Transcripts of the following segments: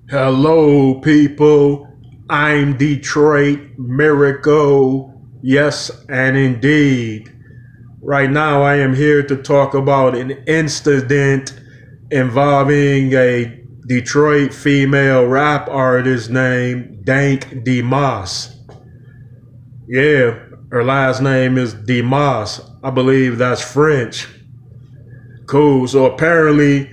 Hello, people. I'm Detroit Miracle. Yes, and indeed. Right now, I am here to talk about an incident involving a Detroit female rap artist named Dank Demoss. Yeah, her last name is Demoss. I believe that's French. Cool. So apparently,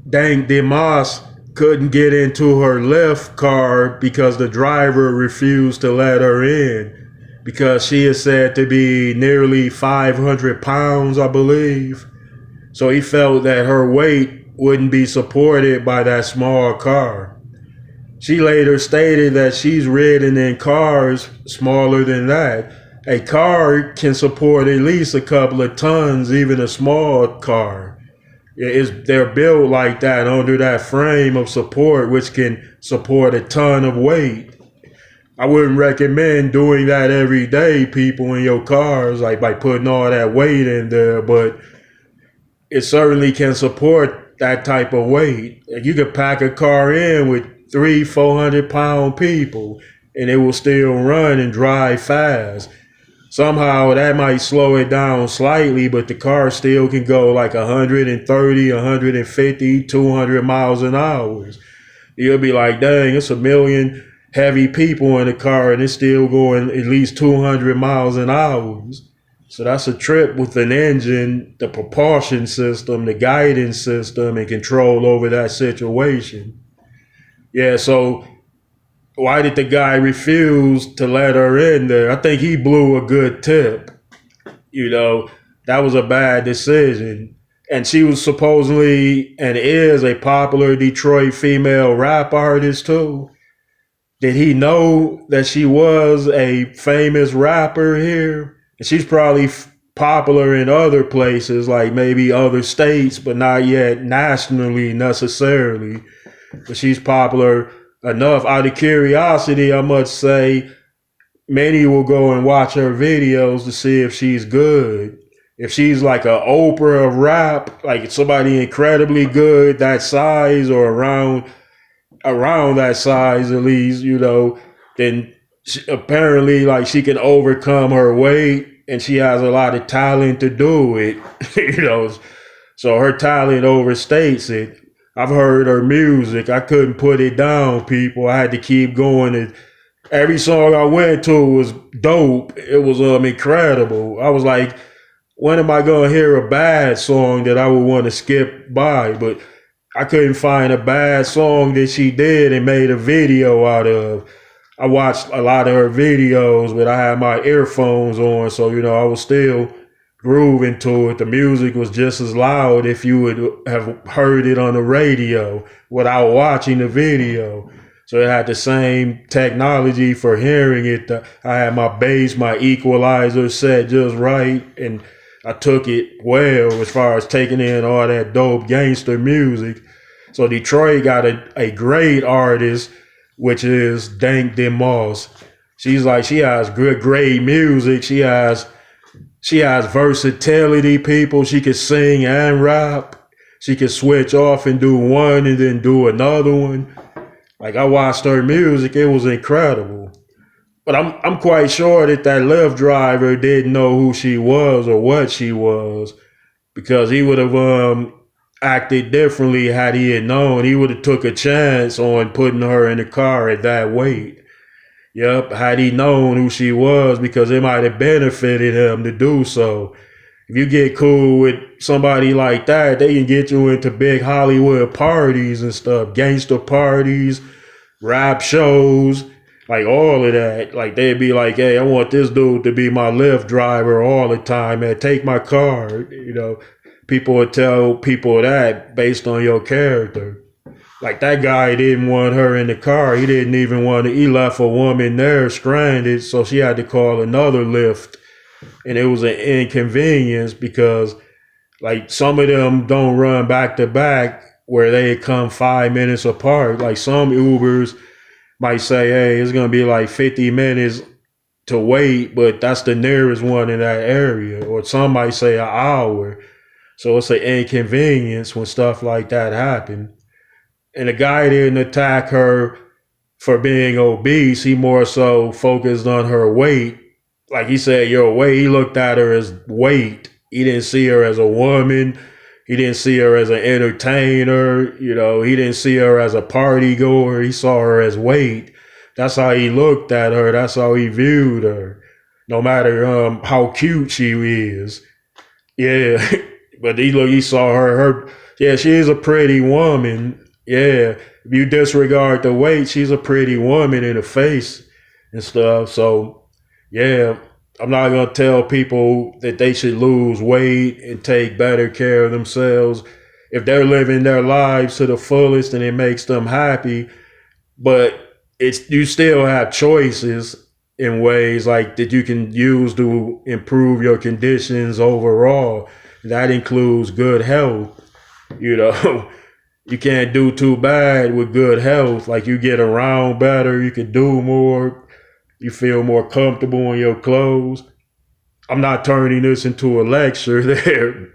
Dank Demoss couldn't get into her Lyft car because the driver refused to let her in because she is said to be nearly 500 pounds, I believe. So he felt that her weight wouldn't be supported by that small car. She later stated that she's ridden in cars smaller than that. A car can support at least a couple of tons, even a small car. They're built like that under that frame of support, which can support a ton of weight. I wouldn't recommend doing that every day, people, in your cars, like by putting all that weight in there, but it certainly can support that type of weight. You could pack a car in with 400 pound people and it will still run and drive fast. Somehow that might slow it down slightly, but the car still can go like 130, 150, 200 miles an hour. You'll be like, dang, it's a million heavy people in the car and it's still going at least 200 miles an hour. So that's a trip with an engine, the propulsion system, the guidance system, and control over that situation. Yeah, so why did the guy refuse to let her in there? I think he blew a good tip. You know, that was a bad decision. And she was supposedly and is a popular Detroit female rap artist too. Did he know that she was a famous rapper here? And she's probably popular in other places, like maybe other states, but not yet nationally necessarily. But she's popular enough. Out of curiosity, I must say, many will go and watch her videos to see if she's good. If she's like a Oprah of rap, like somebody incredibly good that size or around that size at least, then apparently like she can overcome her weight and she has a lot of talent to do it, you know. So her talent overstates it. I've heard her music. I couldn't put it down, people. I had to keep going. And every song I went to was dope. It was incredible. I was like, when am I gonna hear a bad song that I would want to skip by? But I couldn't find a bad song that she did and made a video out of. I watched a lot of her videos, but I had my earphones on, so I was still grooving to it. The music was just as loud if you would have heard it on the radio without watching the video. So it had the same technology for hearing it. I had my bass, my equalizer set just right, and I took it well as far as taking in all that dope gangster music. So Detroit got a great artist, which is Dank Demoss. She has good, great music. She has versatility, people. She can sing and rap. She can switch off and do one and then do another one. Like I watched her music, it was incredible. But I'm quite sure that Lyft driver didn't know who she was or what she was, because he would have acted differently had he had known. He would have took a chance on putting her in the car at that weight. Yep, had he known who she was, because it might have benefited him to do so. If you get cool with somebody like that, they can get you into big Hollywood parties and stuff, gangster parties, rap shows, like all of that. Like they'd be like, hey, I want this dude to be my Lyft driver all the time, man. Take my car. People would tell people that based on your character. Like that guy didn't want her in the car. He didn't even want to. He left a woman there stranded, so she had to call another Lyft, and it was an inconvenience because like some of them don't run back to back where they come 5 minutes apart. Like some Ubers might say, hey, it's gonna be like 50 minutes to wait, but that's the nearest one in that area. Or some might say an hour. So it's an inconvenience when stuff like that happen. And the guy didn't attack her for being obese. He more so focused on her weight. Like he said, your weight. He looked at her as weight. He didn't see her as a woman. He didn't see her as an entertainer. He didn't see her as a party goer. He saw her as weight. That's how he looked at her. That's how he viewed her. No matter how cute she is. Yeah. But he saw her. Yeah, she is a pretty woman. Yeah. If you disregard the weight, she's a pretty woman in the face and stuff. So, yeah, I'm not going to tell people that they should lose weight and take better care of themselves. If they're living their lives to the fullest and it makes them happy, but you still have choices in ways like that you can use to improve your conditions overall. That includes good health. You can't do too bad with good health. Like you get around better, you can do more, you feel more comfortable in your clothes. I'm not turning this into a lecture there.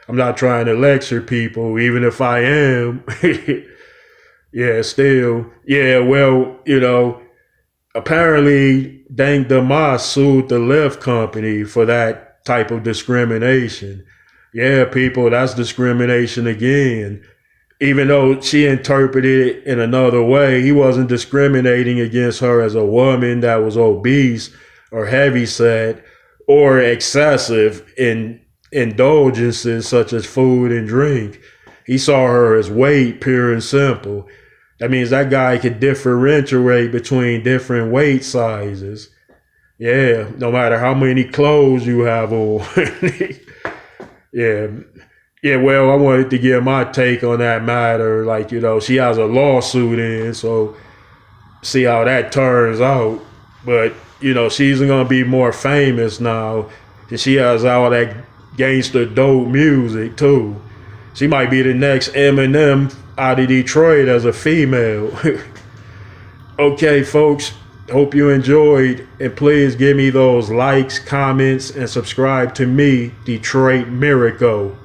I'm not trying to lecture people, even if I am. Yeah, still. Yeah, well, apparently Dank Demoss sued the lift company for that type of discrimination. Yeah, people, that's discrimination again. Even though she interpreted it in another way, he wasn't discriminating against her as a woman that was obese or heavyset or excessive in indulgences such as food and drink. He saw her as weight, pure and simple. That means that guy could differentiate between different weight sizes. Yeah, no matter how many clothes you have on. Yeah. Yeah, well, I wanted to give my take on that matter. Like, she has a lawsuit in, so see how that turns out. But, she's going to be more famous now. And she has all that gangster dope music, too. She might be the next Eminem out of Detroit as a female. Okay, folks, hope you enjoyed. And please give me those likes, comments, and subscribe to me, Detroit Miracle.